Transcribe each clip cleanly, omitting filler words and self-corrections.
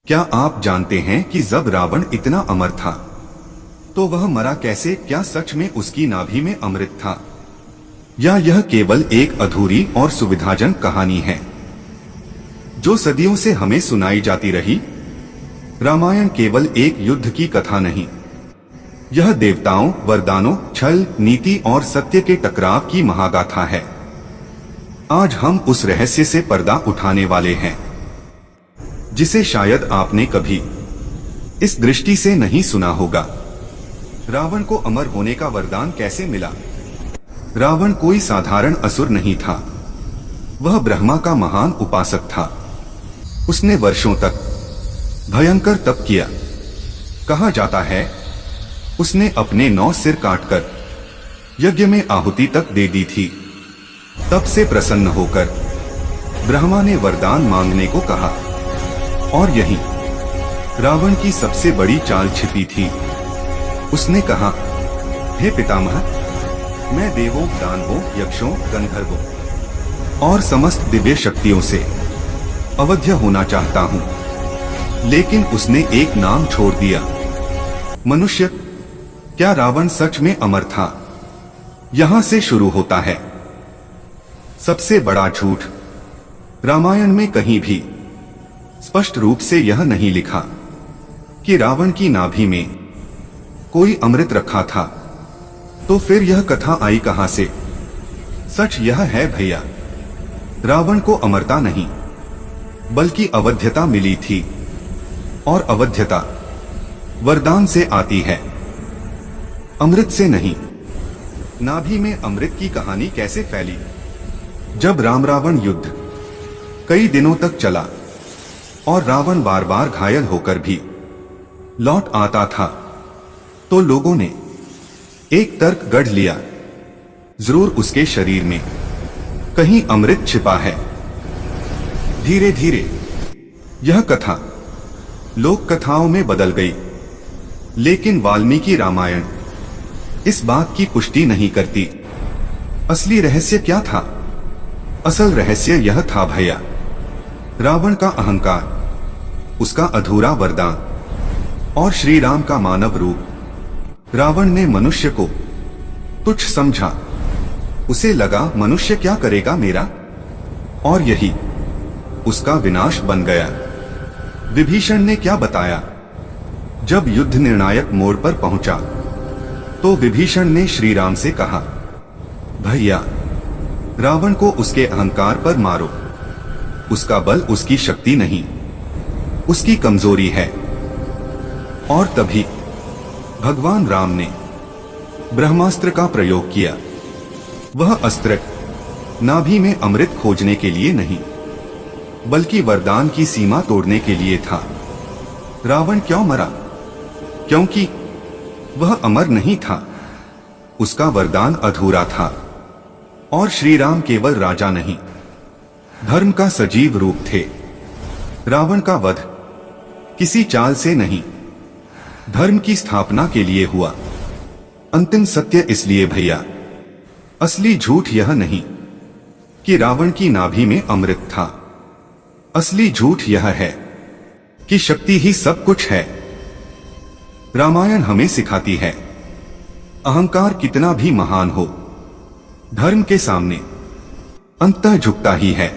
क्या आप जानते हैं कि जब रावण इतना अमर था तो वह मरा कैसे? क्या सच में उसकी नाभि में अमृत था, या यह केवल एक अधूरी और सुविधाजनक कहानी है जो सदियों से हमें सुनाई जाती रही? रामायण केवल एक युद्ध की कथा नहीं, यह देवताओं, वरदानों, छल, नीति और सत्य के टकराव की महागाथा है। आज हम उस रहस्य से पर्दा उठाने वाले हैं जिसे शायद आपने कभी इस दृष्टि से नहीं सुना होगा। रावण को अमर होने का वरदान कैसे मिला? रावण कोई साधारण असुर नहीं था, वह ब्रह्मा का महान उपासक था। उसने वर्षों तक भयंकर तप किया। कहा जाता है उसने अपने 9 सिर काटकर यज्ञ में आहुति तक दे दी थी। तब से प्रसन्न होकर ब्रह्मा ने वरदान मांगने को कहा, और यही रावण की सबसे बड़ी चाल छिपी थी। उसने कहा, हे पितामह, मैं देवों, दानवों, यक्षों, गंधर्वों और समस्त दिव्य शक्तियों से अवध्य होना चाहता हूं। लेकिन उसने एक नाम छोड़ दिया, मनुष्य। क्या रावण सच में अमर था? यहां से शुरू होता है सबसे बड़ा झूठ। रामायण में कहीं भी स्पष्ट रूप से यह नहीं लिखा कि रावण की नाभि में कोई अमृत रखा था। तो फिर यह कथा आई कहां से? सच यह है भैया, रावण को अमरता नहीं बल्कि अवध्यता मिली थी, और अवध्यता वरदान से आती है, अमृत से नहीं। नाभि में अमृत की कहानी कैसे फैली? जब राम रावण युद्ध कई दिनों तक चला और रावण बार बार घायल होकर भी लौट आता था, तो लोगों ने एक तर्क गढ़ लिया, जरूर उसके शरीर में कहीं अमृत छिपा है। धीरे धीरे यह कथा लोक कथाओं में बदल गई, लेकिन वाल्मीकि रामायण इस बात की पुष्टि नहीं करती। असली रहस्य क्या था? असल रहस्य यह था भैया, रावण का अहंकार, उसका अधूरा वरदान और श्री राम का मानव रूप। रावण ने मनुष्य को तुच्छ समझा। उसे लगा मनुष्य क्या करेगा मेरा, और यही उसका विनाश बन गया। विभीषण ने क्या बताया? जब युद्ध निर्णायक मोड़ पर पहुंचा तो विभीषण ने श्री राम से कहा, भैया, रावण को उसके अहंकार पर मारो। उसका बल उसकी शक्ति नहीं, उसकी कमजोरी है। और तभी भगवान राम ने ब्रह्मास्त्र का प्रयोग किया। वह अस्त्र नाभि में अमृत खोजने के लिए नहीं बल्कि वरदान की सीमा तोड़ने के लिए था। रावण क्यों मरा? क्योंकि वह अमर नहीं था, उसका वरदान अधूरा था। और श्री राम केवल राजा नहीं, धर्म का सजीव रूप थे। रावण का वध किसी चाल से नहीं, धर्म की स्थापना के लिए हुआ। अंतिम सत्य इसलिए भैया, असली झूठ यह नहीं कि रावण की नाभि में अमृत था। असली झूठ यह है कि शक्ति ही सब कुछ है। रामायण हमें सिखाती है, अहंकार कितना भी महान हो, धर्म के सामने अंततः झुकता ही है।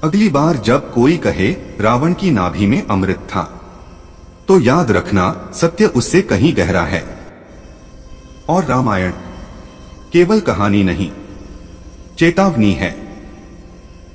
अगली बार जब कोई कहे रावण की नाभि में अमृत था, तो याद रखना सत्य उससे कहीं गहरा है। और रामायण केवल कहानी नहीं, चेतावनी है।